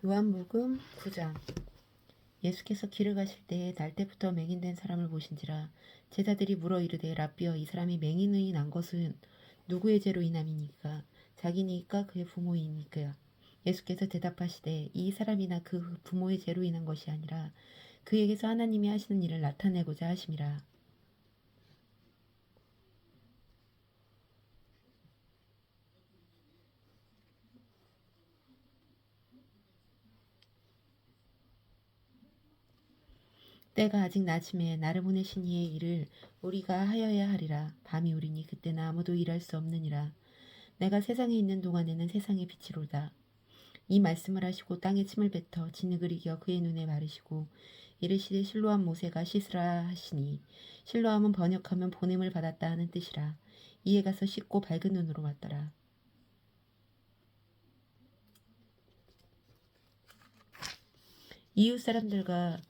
요한복음 9장. 예수께서 길을 가실 때에 날 때부터 맹인된 사람을 보신지라. 제자들이 물어 이르되 라삐어, 이 사람이 맹인의 난 것은 누구의 죄로 인함이니까? 자기니까 그의 부모이니까? 예수께서 대답하시되 이 사람이나 그 부모의 죄로 인한 것이 아니라 그에게서 하나님이 하시는 일을 나타내고자 하심이라. 때가 아직 낮음에 나를 보내신 이의 일을 우리가 하여야 하리라. 밤이 오리니 그때는 아무도 일할 수 없느니라. 내가 세상에 있는 동안에는 세상의 빛이로다. 이 말씀을 하시고 땅에 침을 뱉어 진흙을 이겨 그의 눈에 바르시고 이르시되 실로암 모세가 씻으라 하시니, 실로암은 번역하면 보냄을 받았다 하는 뜻이라. 이에 가서 씻고 밝은 눈으로 왔더라. 이웃 사람들과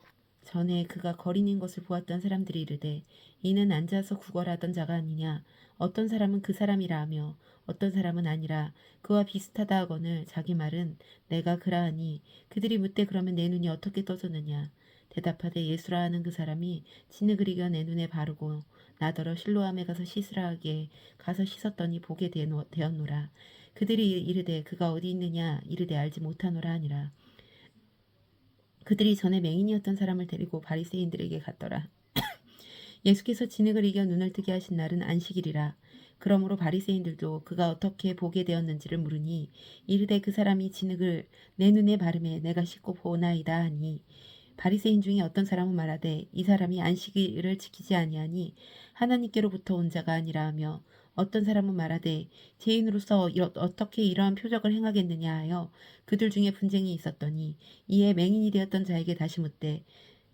전에 그가 거린인 것을 보았던 사람들이 이르되 이는 앉아서 구걸하던 자가 아니냐? 어떤 사람은 그 사람이라 하며 어떤 사람은 아니라 그와 비슷하다 하거늘 자기 말은 내가 그라하니, 그들이 묻되 그러면 내 눈이 어떻게 떠졌느냐? 대답하되 예수라 하는 그 사람이 진흙을 이겨 내 눈에 바르고 나더러 실로암에 가서 씻으라 하기에 가서 씻었더니 보게 되었노라. 그들이 이르되 그가 어디 있느냐? 이르되 알지 못하노라 하니라. 그들이 전에 맹인이었던 사람을 데리고 바리새인들에게 갔더라. 예수께서 진흙을 이겨 눈을 뜨게 하신 날은 안식일이라. 그러므로 바리새인들도 그가 어떻게 보게 되었는지를 물으니, 이르되 그 사람이 진흙을 내 눈에 바르매 내가 씻고 보나이다 하니, 바리새인 중에 어떤 사람은 말하되 이 사람이 안식일을 지키지 아니하니 하나님께로부터 온 자가 아니라 하며, 어떤 사람은 말하되 죄인으로서 어떻게 이러한 표적을 행하겠느냐 하여 그들 중에 분쟁이 있었더니, 이에 맹인이 되었던 자에게 다시 묻되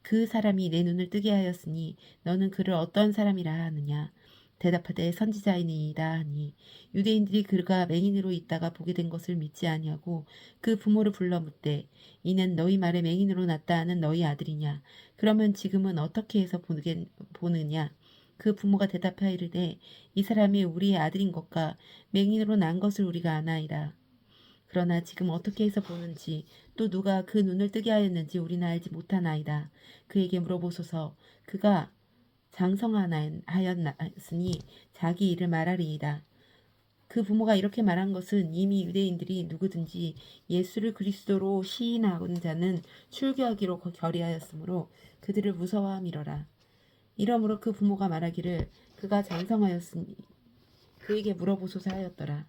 그 사람이 내 눈을 뜨게 하였으니 너는 그를 어떤 사람이라 하느냐? 대답하되 선지자이니이다 하니, 유대인들이 그가 맹인으로 있다가 보게 된 것을 믿지 아니하고 그 부모를 불러 묻되 이는 너희 말에 맹인으로 났다 하는 너희 아들이냐? 그러면 지금은 어떻게 해서 보느냐? 그 부모가 대답하여 이르되 이 사람이 우리의 아들인 것과 맹인으로 난 것을 우리가 아나이다. 그러나 지금 어떻게 해서 보는지 또 누가 그 눈을 뜨게 하였는지 우리는 알지 못하나이다. 그에게 물어보소서. 그가 장성하였으니 자기 일을 말하리이다. 그 부모가 이렇게 말한 것은 이미 유대인들이 누구든지 예수를 그리스도로 시인하는 자는 출교하기로 결의하였으므로 그들을 무서워함이러라. 이러므로 그 부모가 말하기를 그가 장성하였으니 그에게 물어보소서 하였더라.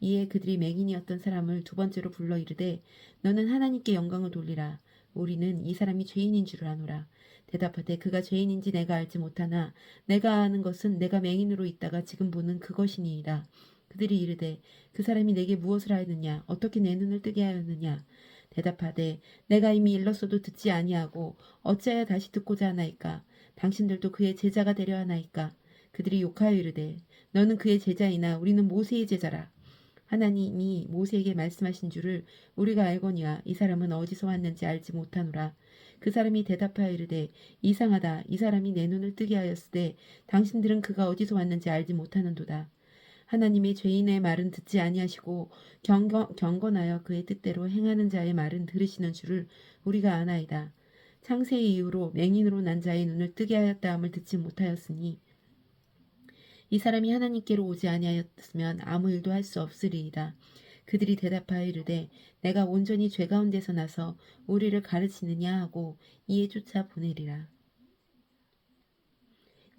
이에 그들이 맹인이었던 사람을 두 번째로 불러 이르되 너는 하나님께 영광을 돌리라. 우리는 이 사람이 죄인인 줄을 아노라. 대답하되 그가 죄인인지 내가 알지 못하나 내가 아는 것은 내가 맹인으로 있다가 지금 보는 그것이니이다. 그들이 이르되 그 사람이 내게 무엇을 하였느냐? 어떻게 내 눈을 뜨게 하였느냐? 대답하되 내가 이미 일렀어도 듣지 아니하고 어찌하여 다시 듣고자 하나이까? 당신들도 그의 제자가 되려 하나이까? 그들이 욕하여 이르되 너는 그의 제자이나 우리는 모세의 제자라. 하나님이 모세에게 말씀하신 줄을 우리가 알거니와 이 사람은 어디서 왔는지 알지 못하노라. 그 사람이 대답하여 이르되 이상하다. 이 사람이 내 눈을 뜨게 하였으되 당신들은 그가 어디서 왔는지 알지 못하는도다. 하나님의 죄인의 말은 듣지 아니하시고 경건하여 그의 뜻대로 행하는 자의 말은 들으시는 줄을 우리가 아나이다. 창세의 이후로 맹인으로 난 자의 눈을 뜨게 하였다함을 듣지 못하였으니 이 사람이 하나님께로 오지 아니하였으면 아무 일도 할 수 없으리이다. 그들이 대답하여 이르되 내가 온전히 죄 가운데서 나서 우리를 가르치느냐 하고 이에 쫓아 보내리라.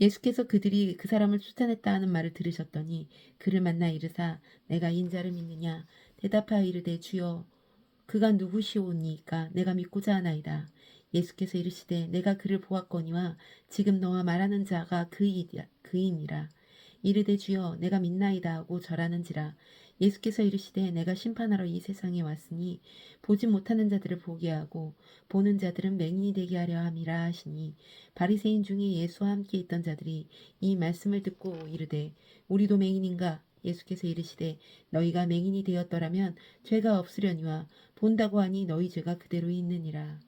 예수께서 그들이 그 사람을 쫓아냈다 하는 말을 들으셨더니 그를 만나 이르사 내가 인자를 믿느냐? 대답하여 이르되 주여 그가 누구시오니까 내가 믿고자 하나이다. 예수께서 이르시되 내가 그를 보았거니와 지금 너와 말하는 자가 그이니라. 이르되 주여 내가 믿나이다 하고 절하는지라. 예수께서 이르시되 내가 심판하러 이 세상에 왔으니 보지 못하는 자들을 보게 하고 보는 자들은 맹인이 되게 하려 함이라 하시니, 바리새인 중에 예수와 함께 있던 자들이 이 말씀을 듣고 이르되 우리도 맹인인가? 예수께서 이르시되 너희가 맹인이 되었더라면 죄가 없으려니와 본다고 하니 너희 죄가 그대로 있느니라.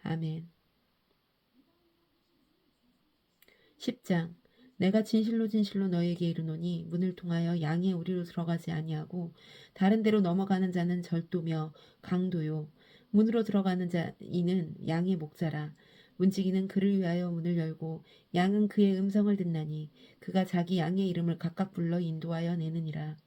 아멘. 10장. 내가 진실로 진실로 너희에게 이르노니 문을 통하여 양의 우리로 들어가지 아니하고 다른 데로 넘어가는 자는 절도며 강도요 문으로 들어가는 자 이는 양의 목자라. 문지기는 그를 위하여 문을 열고 양은 그의 음성을 듣나니 그가 자기 양의 이름을 각각 불러 인도하여 내느니라.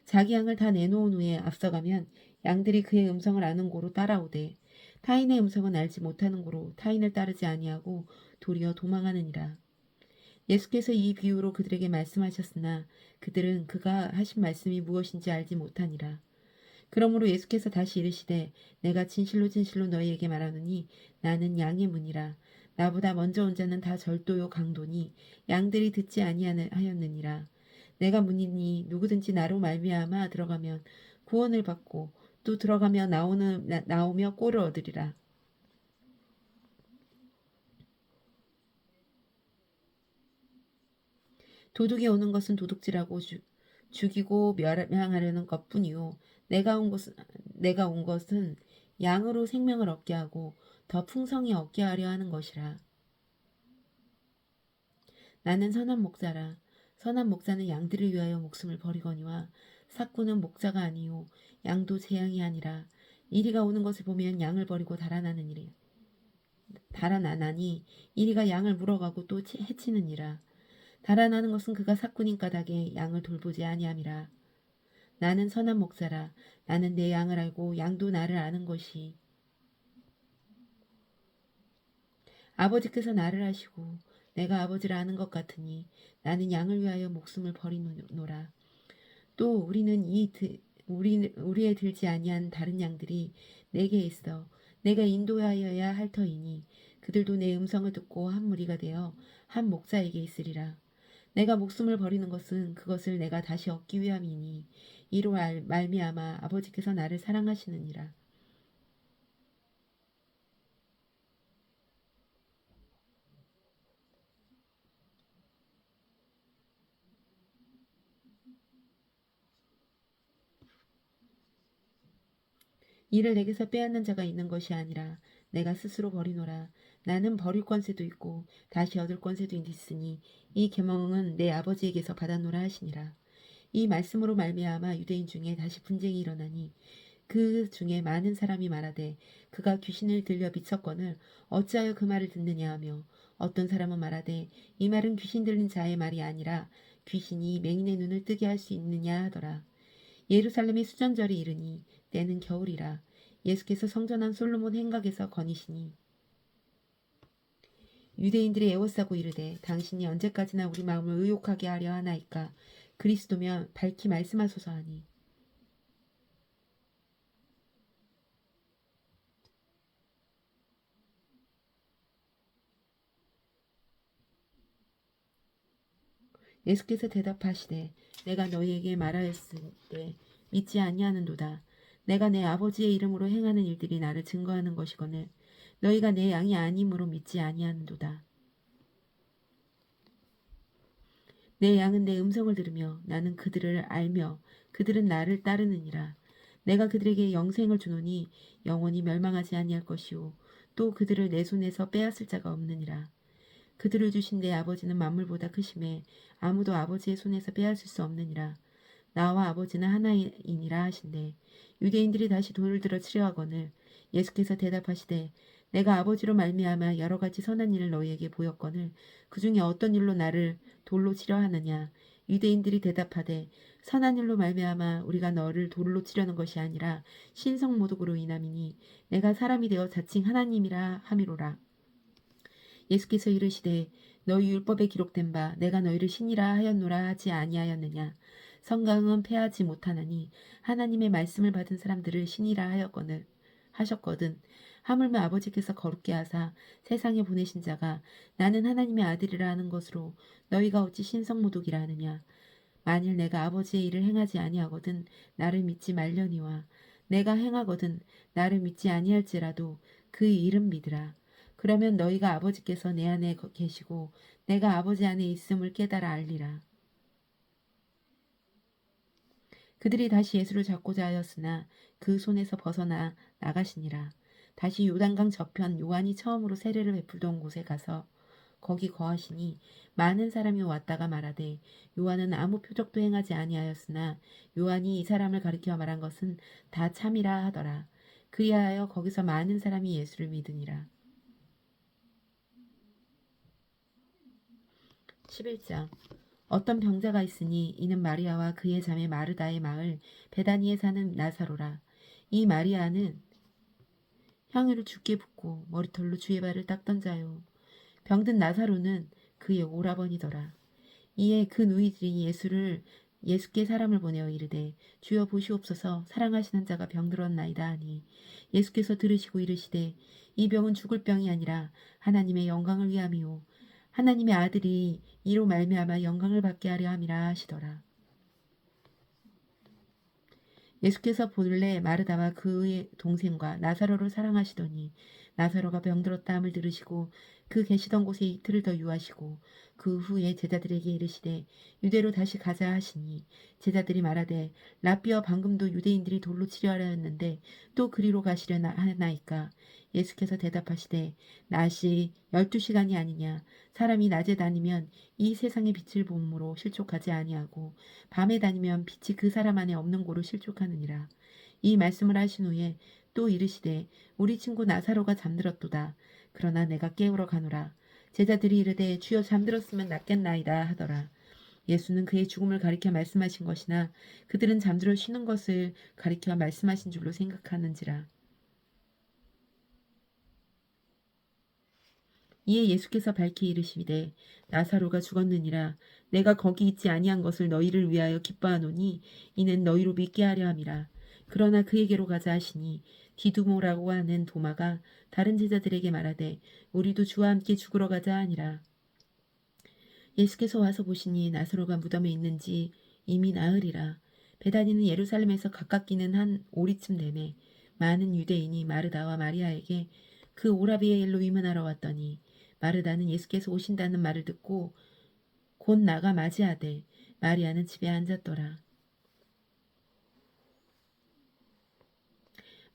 자기 양을 다 내놓은 후에 앞서가면 양들이 그의 음성을 아는 고로 따라오되 타인의 음성은 알지 못하는 고로 타인을 따르지 아니하고 도리어 도망하느니라. 예수께서 이 비유로 그들에게 말씀하셨으나 그들은 그가 하신 말씀이 무엇인지 알지 못하니라. 그러므로 예수께서 다시 이르시되 내가 진실로 진실로 너희에게 말하노니 나는 양의 문이라. 나보다 먼저 온 자는 다 절도요 강도니 양들이 듣지 아니하였느니라. 내가 문이니 누구든지 나로 말미암아 들어가면 구원을 받고 또 들어가며 나오며 꼴을 얻으리라. 도둑이 오는 것은 도둑질하고 죽이고 멸망하려는 것뿐이요 내가 온 것은 양으로 생명을 얻게 하고 더 풍성히 얻게 하려 하는 것이라. 나는 선한 목자라. 선한 목자는 양들을 위하여 목숨을 버리거니와 삭구는 목자가 아니요 양도 제 양이 아니라. 이리가 오는 것을 보면 양을 버리고 달아나니 이리가 양을 물어가고 또 해치느니라. 달아나는 것은 그가 삭군인 까닭에 양을 돌보지 아니함이라. 나는 선한 목자라. 나는 내 양을 알고 양도 나를 아는 것이 아버지께서 나를 아시고 내가 아버지를 아는 것 같으니 나는 양을 위하여 목숨을 버리노라. 또 우리의 들지 아니한 다른 양들이 내게 있어 내가 인도하여야 할 터이니 그들도 내 음성을 듣고 한 무리가 되어 한 목자에게 있으리라. 내가 목숨을 버리는 것은 그것을 내가 다시 얻기 위함이니 이로 말미암아 아버지께서 나를 사랑하시느니라. 이를 내게서 빼앗는 자가 있는 것이 아니라 내가 스스로 버리노라. 나는 버릴 권세도 있고 다시 얻을 권세도 있으니 이 계명은 내 아버지에게서 받았노라 하시니라. 이 말씀으로 말미암아 유대인 중에 다시 분쟁이 일어나니 그 중에 많은 사람이 말하되 그가 귀신을 들려 비쳤거늘 어찌하여 그 말을 듣느냐 하며 어떤 사람은 말하되 이 말은 귀신 들린 자의 말이 아니라 귀신이 맹인의 눈을 뜨게 할 수 있느냐 하더라. 예루살렘의 수전절이 이르니 때는 겨울이라. 예수께서 성전한 솔로몬 행각에서 거니시니 유대인들이 애워싸고 이르되 당신이 언제까지나 우리 마음을 의욕하게 하려 하나이까. 그리스도면 밝히 말씀하소서 하니 예수께서 대답하시되 내가 너희에게 말하였을 때 믿지 아니하는도다. 내가 내 아버지의 이름으로 행하는 일들이 나를 증거하는 것이거늘 너희가 내 양이 아님으로 믿지 아니하는도다. 내 양은 내 음성을 들으며 나는 그들을 알며 그들은 나를 따르느니라. 내가 그들에게 영생을 주노니 영원히 멸망하지 아니할 것이요 또 그들을 내 손에서 빼앗을 자가 없느니라. 그들을 주신 내 아버지는 만물보다 크심에 아무도 아버지의 손에서 빼앗을 수 없느니라. 나와 아버지는 하나이니라 하신대. 유대인들이 다시 돌을 들어 치려하거늘 예수께서 대답하시되 내가 아버지로 말미암아 여러 가지 선한 일을 너희에게 보였거늘 그 중에 어떤 일로 나를 돌로 치려 하느냐. 유대인들이 대답하되 선한 일로 말미암아 우리가 너를 돌로 치려는 것이 아니라 신성모독으로 인함이니 내가 사람이 되어 자칭 하나님이라 함이로라. 예수께서 이르시되 너희 율법에 기록된 바 내가 너희를 신이라 하였노라 하지 아니하였느냐. 성경은 패하지 못하나니 하나님의 말씀을 받은 사람들을 신이라 하셨거든. 하물며 아버지께서 거룩게 하사 세상에 보내신 자가 나는 하나님의 아들이라 하는 것으로 너희가 어찌 신성모독이라 하느냐. 만일 내가 아버지의 일을 행하지 아니하거든 나를 믿지 말려니와 내가 행하거든 나를 믿지 아니할지라도 그 일은 믿으라. 그러면 너희가 아버지께서 내 안에 계시고 내가 아버지 안에 있음을 깨달아 알리라. 그들이 다시 예수를 잡고자 하였으나 그 손에서 벗어나 나가시니라. 다시 요단강 저편 요한이 처음으로 세례를 베풀던 곳에 가서 거기 거하시니 많은 사람이 왔다가 말하되 요한은 아무 표적도 행하지 아니하였으나 요한이 이 사람을 가리켜 말한 것은 다 참이라 하더라. 그리하여 거기서 많은 사람이 예수를 믿으니라. 11장. 어떤 병자가 있으니 이는 마리아와 그의 자매 마르다의 마을 베다니에 사는 나사로라. 이 마리아는 향유를 주께 붓고 머리털로 주의 발을 닦던 자요. 병든 나사로는 그의 오라버니더라. 이에 그 누이들이 예수께 사람을 보내어 이르되 주여 보시옵소서 사랑하시는 자가 병들었나이다 하니 예수께서 들으시고 이르시되 이 병은 죽을 병이 아니라 하나님의 영광을 위함이요 하나님의 아들이 이로 말미암아 영광을 받게 하려 함이라 하시더라. 예수께서 본래 마르다와 그의 동생과 나사로를 사랑하시더니 나사로가 병들었다 함을 들으시고 그 계시던 곳에 이틀을 더 유하시고 그 후에 제자들에게 이르시되 유대로 다시 가자 하시니 제자들이 말하되 랍비여 방금도 유대인들이 돌로 치려하려 했는데 또 그리로 가시려 하나이까. 예수께서 대답하시되 낮이 12시간이 아니냐. 사람이 낮에 다니면 이 세상의 빛을 봄으로 실족하지 아니하고 밤에 다니면 빛이 그 사람 안에 없는 고로 실족하느니라. 이 말씀을 하신 후에 또 이르시되 우리 친구 나사로가 잠들었도다. 그러나 내가 깨우러 가노라. 제자들이 이르되 주여 잠들었으면 낫겠나이다 하더라. 예수는 그의 죽음을 가리켜 말씀하신 것이나 그들은 잠들어 쉬는 것을 가리켜 말씀하신 줄로 생각하는지라. 이에 예수께서 밝히 이르시되 나사로가 죽었느니라. 내가 거기 있지 아니한 것을 너희를 위하여 기뻐하노니 이는 너희로 믿게 하려 함이라. 그러나 그에게로 가자 하시니 디두모라고 하는 도마가 다른 제자들에게 말하되 우리도 주와 함께 죽으러 가자 하니라. 예수께서 와서 보시니 나사로가 무덤에 있는지 이미 나으리라. 베다니는 예루살렘에서 가깝기는 한 오리쯤 되매 많은 유대인이 마르다와 마리아에게 그 오라비의 일로 위문하러 왔더니 마르다는 예수께서 오신다는 말을 듣고 곧 나가 맞이하되 마리아는 집에 앉았더라.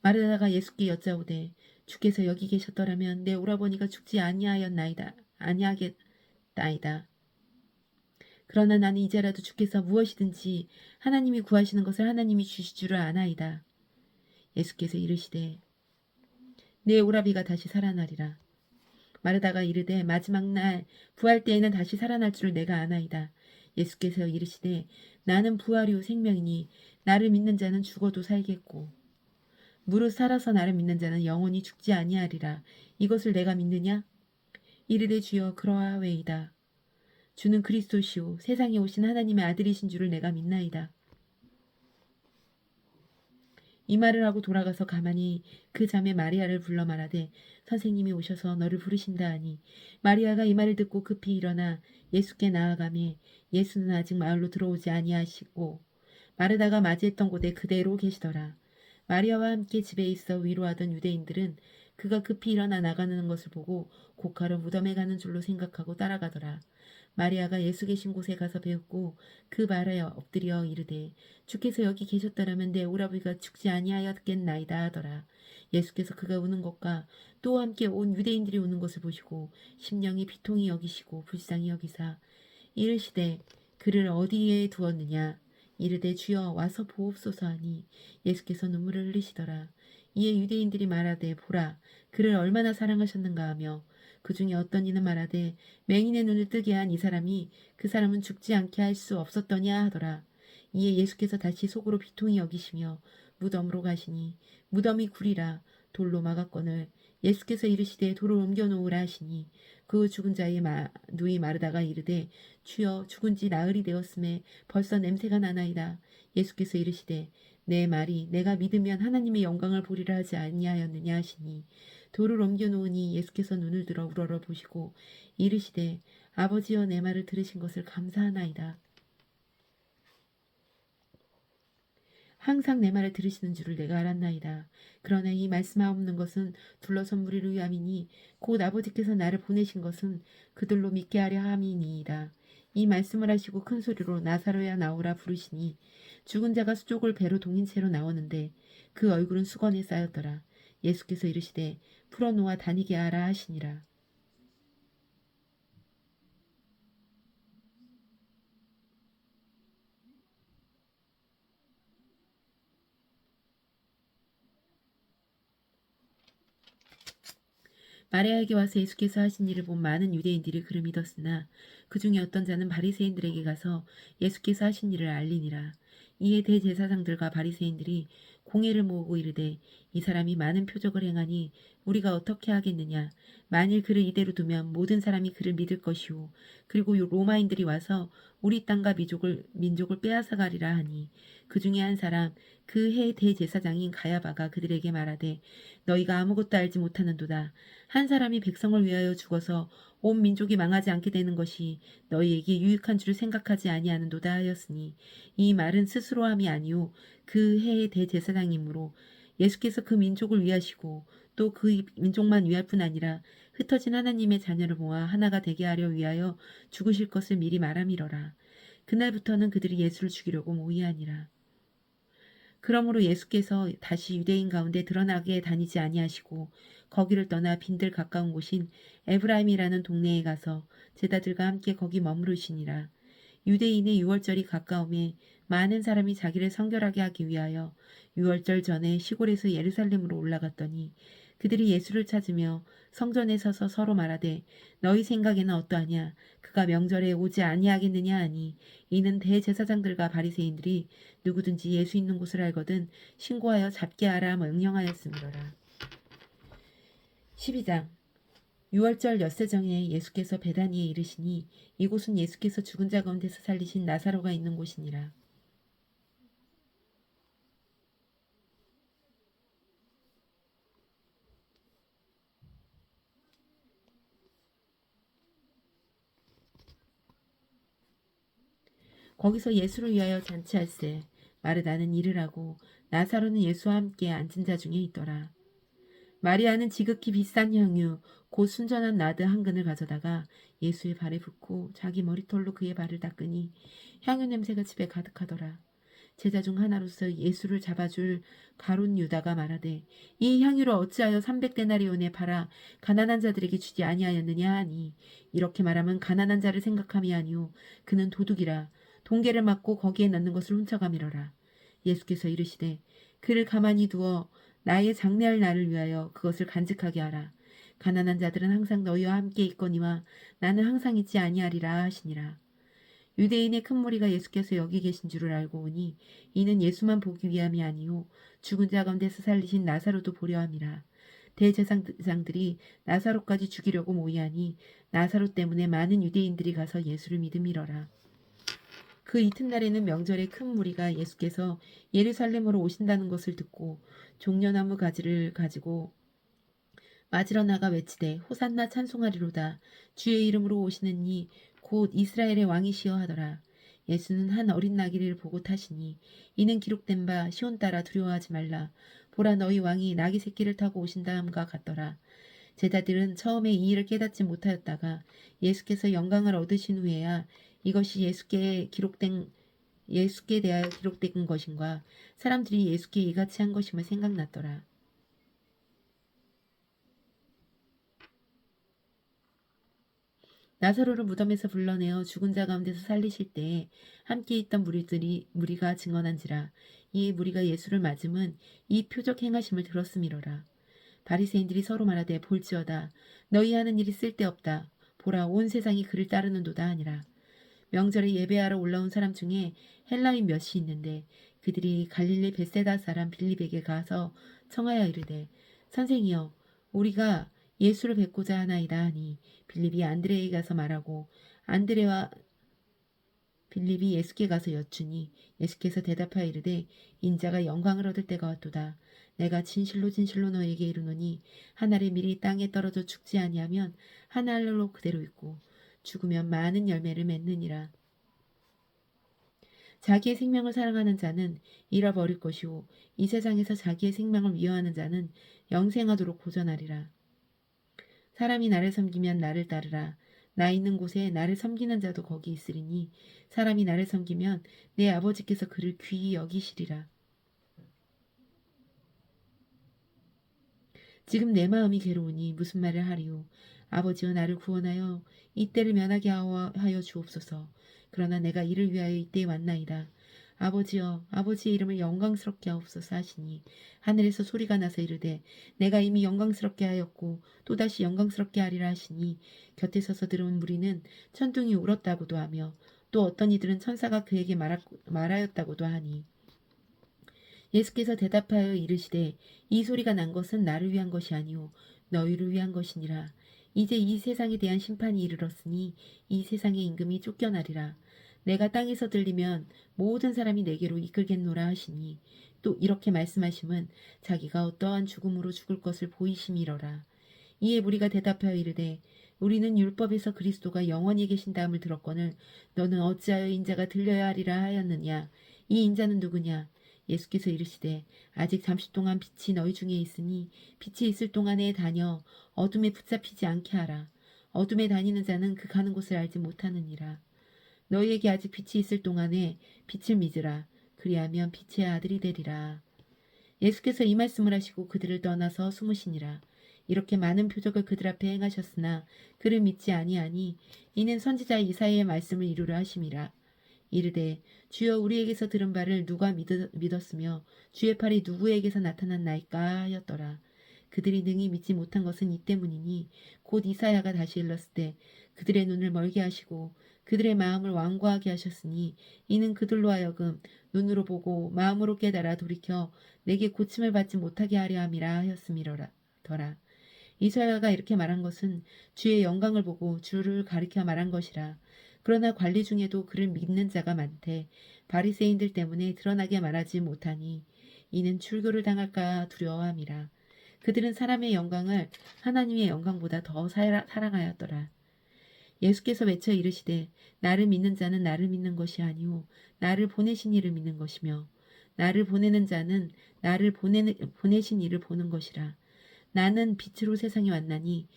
마르다가 예수께 여짜오되 주께서 여기 계셨더라면 내 오라버니가 죽지 아니하겠나이다. 그러나 나는 이제라도 주께서 무엇이든지 하나님이 구하시는 것을 하나님이 주실 줄을 아나이다. 예수께서 이르시되 내 오라비가 다시 살아나리라. 마르다가 이르되 마지막 날 부활 때에는 다시 살아날 줄을 내가 아나이다. 예수께서 이르시되 나는 부활이요 생명이니 나를 믿는 자는 죽어도 살겠고 무릇 살아서 나를 믿는 자는 영원히 죽지 아니하리라. 이것을 내가 믿느냐? 이르되 주여 그러하웨이다. 주는 그리스도시요 세상에 오신 하나님의 아들이신 줄을 내가 믿나이다. 이 말을 하고 돌아가서 가만히 그 자매 마리아를 불러 말하되 선생님이 오셔서 너를 부르신다 하니 마리아가 이 말을 듣고 급히 일어나 예수께 나아가매 예수는 아직 마을로 들어오지 아니하시고 마르다가 맞이했던 곳에 그대로 계시더라. 마리아와 함께 집에 있어 위로하던 유대인들은 그가 급히 일어나 나가는 것을 보고 곧가로 무덤에 가는 줄로 생각하고 따라가더라. 마리아가 예수 계신 곳에 가서 배웠고 그 발에 엎드려 이르되 주께서 여기 계셨더라면 내 오라비가 죽지 아니하였겠나이다 하더라. 예수께서 그가 우는 것과 또 함께 온 유대인들이 우는 것을 보시고 심령이 비통히 여기시고 불쌍히 여기사 이르시되 그를 어디에 두었느냐. 이르되 주여 와서 보옵소서 하니 예수께서 눈물을 흘리시더라. 이에 유대인들이 말하되 보라 그를 얼마나 사랑하셨는가 하며 그 중에 어떤 이는 말하되 맹인의 눈을 뜨게 한 이 사람이 그 사람은 죽지 않게 할 수 없었더냐 하더라. 이에 예수께서 다시 속으로 비통히 여기시며 무덤으로 가시니 무덤이 구리라 돌로 막았거늘 예수께서 이르시되 돌을 옮겨 놓으라 하시니 그 죽은 자의 누이 마르다가 이르되 주여 죽은 지 나흘이 되었음에 벌써 냄새가 나나이다. 예수께서 이르시되 내 말이 내가 믿으면 하나님의 영광을 보리라 하지 아니하였느냐 하시니 돌을 옮겨 놓으니 예수께서 눈을 들어 우러러 보시고 이르시되 아버지여 내 말을 들으신 것을 감사하나이다. 항상 내 말을 들으시는 줄을 내가 알았나이다. 그러나 이 말씀하옵는 것은 둘러선 무리를 위함이니 곧 아버지께서 나를 보내신 것은 그들로 믿게 하려 함이니이다. 이 말씀을 하시고 큰 소리로 나사로야 나오라 부르시니 죽은 자가 수족을 배로 동인 채로 나오는데 그 얼굴은 수건에 쌓였더라. 예수께서 이르시되 풀어놓아 다니게 하라 하시니라. 마리아에게 와서 예수께서 하신 일을 본 많은 유대인들이 그를 믿었으나 그 중에 어떤 자는 바리새인들에게 가서 예수께서 하신 일을 알리니라. 이에 대제사장들과 바리새인들이 공회를 모으고 이르되 이 사람이 많은 표적을 행하니 우리가 어떻게 하겠느냐. 만일 그를 이대로 두면 모든 사람이 그를 믿을 것이오. 그리고 로마인들이 와서 우리 땅과 민족을 빼앗아가리라 하니 그 중에 한 사람 그 해 대제사장인 가야바가 그들에게 말하되 너희가 아무것도 알지 못하는도다. 한 사람이 백성을 위하여 죽어서 온 민족이 망하지 않게 되는 것이 너희에게 유익한 줄을 생각하지 아니하는도다 하였으니 이 말은 스스로 함이 아니오 그 해의 대제사장이므로 예수께서 그 민족을 위하시고 또 그 민족만 위할 뿐 아니라 흩어진 하나님의 자녀를 모아 하나가 되게 하려 위하여 죽으실 것을 미리 말함이러라. 그날부터는 그들이 예수를 죽이려고 모의하니라. 그러므로 예수께서 다시 유대인 가운데 드러나게 다니지 아니하시고 거기를 떠나 빈들 가까운 곳인 에브라임이라는 동네에 가서 제자들과 함께 거기 머무르시니라. 유대인의 유월절이 가까움에 많은 사람이 자기를 성결하게 하기 위하여 유월절 전에 시골에서 예루살렘으로 올라갔더니 그들이 예수를 찾으며 성전에 서서 서로 말하되 너희 생각에는 어떠하냐 그가 명절에 오지 아니하겠느냐 하니 이는 대제사장들과 바리새인들이 누구든지 예수 있는 곳을 알거든 신고하여 잡게 하라 명령하였음이로라. 12장 유월절 엿새 정에 예수께서 베다니에 이르시니 이곳은 예수께서 죽은 자 가운데서 살리신 나사로가 있는 곳이니라. 거기서 예수를 위하여 잔치할세 마르다는 일을 하고 나사로는 예수와 함께 앉은 자 중에 있더라. 마리아는 지극히 비싼 향유 곧 순전한 나드 한 근을 가져다가 예수의 발에 붓고 자기 머리털로 그의 발을 닦으니 향유 냄새가 집에 가득하더라. 제자 중 하나로서 예수를 잡아줄 가룟 유다가 말하되 이 향유를 어찌하여 300데나리온에 팔아 가난한 자들에게 주지 아니하였느냐 하니 이렇게 말하면 가난한 자를 생각함이 아니오 그는 도둑이라 동계를 맞고 거기에 넣는 것을 훔쳐가미러라. 예수께서 이르시되 그를 가만히 두어 나의 장래할 날을 위하여 그것을 간직하게 하라. 가난한 자들은 항상 너희와 함께 있거니와 나는 항상 있지 아니하리라 하시니라. 유대인의 큰 무리가 예수께서 여기 계신 줄을 알고 오니 이는 예수만 보기 위함이 아니오 죽은 자 가운데서 살리신 나사로도 보려 함이라. 대제사장들이 나사로까지 죽이려고 모이하니 나사로 때문에 많은 유대인들이 가서 예수를 믿음이러라. 그 이튿날에는 명절에 큰 무리가 예수께서 예루살렘으로 오신다는 것을 듣고 종려나무 가지를 가지고 맞으러 나가 외치되 호산나 찬송하리로다 주의 이름으로 오시는 이 곧 이스라엘의 왕이시여 하더라. 예수는 한 어린 나귀를 보고 타시니 이는 기록된 바 시온 따라 두려워하지 말라 보라 너희 왕이 나귀 새끼를 타고 오신다함과 같더라. 제자들은 처음에 이 일을 깨닫지 못하였다가 예수께서 영광을 얻으신 후에야 이것이 예수께 대하여 기록된 것인가 사람들이 예수께 이같이 한 것임을 생각났더라. 나사로를 무덤에서 불러내어 죽은 자 가운데서 살리실 때에 함께 있던 무리가 증언한지라 이 무리가 예수를 맞음은 이 표적 행하심을 들었음이로라. 바리새인들이 서로 말하되 볼지어다 너희 하는 일이 쓸데없다 보라 온 세상이 그를 따르는도다 하니라. 명절에 예배하러 올라온 사람 중에 헬라인 몇이 있는데 그들이 갈릴리 벳세다 사람 빌립에게 가서 청하여 이르되 선생이여 우리가 예수를 뵙고자 하나이다 하니 빌립이 안드레에게 가서 말하고 안드레와 빌립이 예수께 가서 여쭈니 예수께서 대답하여 이르되 인자가 영광을 얻을 때가 왔도다. 내가 진실로 진실로 너에게 이르노니 한 알이 미리 땅에 떨어져 죽지 아니하면 한 알로 그대로 있고 죽으면 많은 열매를 맺느니라. 자기의 생명을 사랑하는 자는 잃어버릴 것이요 이 세상에서 자기의 생명을 미워하는 자는 영생하도록 보존하리라. 사람이 나를 섬기면 나를 따르라. 나 있는 곳에 나를 섬기는 자도 거기 있으리니 사람이 나를 섬기면 내 아버지께서 그를 귀히 여기시리라. 지금 내 마음이 괴로우니 무슨 말을 하리요. 아버지여 나를 구원하여 이때를 면하게 하여 주옵소서. 그러나 내가 이를 위하여 이때에 왔나이다. 아버지여 아버지의 이름을 영광스럽게 하옵소서 하시니 하늘에서 소리가 나서 이르되 내가 이미 영광스럽게 하였고 또다시 영광스럽게 하리라 하시니 곁에 서서 들은 무리는 천둥이 울었다고도 하며 또 어떤 이들은 천사가 그에게 말하였다고도 하니 예수께서 대답하여 이르시되 이 소리가 난 것은 나를 위한 것이 아니오 너희를 위한 것이니라. 이제 이 세상에 대한 심판이 이르렀으니 이 세상의 임금이 쫓겨나리라. 내가 땅에서 들리면 모든 사람이 내게로 이끌겠노라 하시니 또 이렇게 말씀하심은 자기가 어떠한 죽음으로 죽을 것을 보이심이러라. 이에 무리가 대답하여 이르되 우리는 율법에서 그리스도가 영원히 계신다함을 들었거늘 너는 어찌하여 인자가 들려야 하리라 하였느냐. 이 인자는 누구냐. 예수께서 이르시되 아직 잠시 동안 빛이 너희 중에 있으니 빛이 있을 동안에 다녀 어둠에 붙잡히지 않게 하라. 어둠에 다니는 자는 그 가는 곳을 알지 못하느니라. 너희에게 아직 빛이 있을 동안에 빛을 믿으라. 그리하면 빛의 아들이 되리라. 예수께서 이 말씀을 하시고 그들을 떠나서 숨으시니라. 이렇게 많은 표적을 그들 앞에 행하셨으나 그를 믿지 아니하니 이는 선지자 이사야의 말씀을 이루려 하심이라. 이르되 주여 우리에게서 들은 바를 누가 믿었으며 주의 팔이 누구에게서 나타났나이까 하였더라. 그들이 능히 믿지 못한 것은 이 때문이니 곧 이사야가 다시 일렀을 때 그들의 눈을 멀게 하시고 그들의 마음을 완고하게 하셨으니 이는 그들로 하여금 눈으로 보고 마음으로 깨달아 돌이켜 내게 고침을 받지 못하게 하려 함이라 하였음이더라. 이사야가 이렇게 말한 것은 주의 영광을 보고 주를 가리켜 말한 것이라. 그러나 관리 중에도 그를 믿는 자가 많되 바리새인들 때문에 드러나게 말하지 못하니 이는 출교를 당할까 두려워함이라. 그들은 사람의 영광을 하나님의 영광보다 더 사랑하였더라. 예수께서 외쳐 이르시되 나를 믿는 자는 나를 믿는 것이 아니오 나를 보내신 이를 믿는 것이며 나를 보내는 자는 보내신 이를 보는 것이라. 나는 빛으로 세상에 왔나니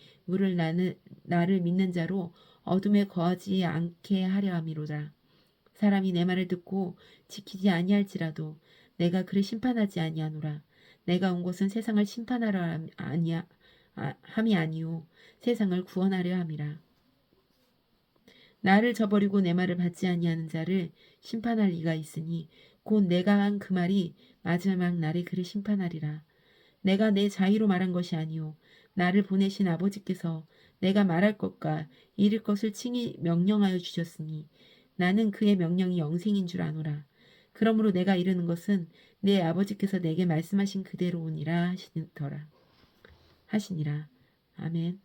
나를 믿는 자로 어둠에 거하지 않게 하려 함이로다. 사람이 내 말을 듣고 지키지 아니할지라도 내가 그를 심판하지 아니하노라. 내가 온 것은 세상을 심판하려 함이 아니오 세상을 구원하려 함이라. 나를 저버리고 내 말을 받지 아니하는 자를 심판할 이가 있으니 곧 내가 한 그 말이 마지막 날에 그를 심판하리라. 내가 내 자의로 말한 것이 아니오 나를 보내신 아버지께서 내가 말할 것과 이를 것을 칭히 명령하여 주셨으니 나는 그의 명령이 영생인 줄 아노라. 그러므로 내가 이르는 것은 내 아버지께서 내게 말씀하신 그대로우니라 하시니라. 아멘.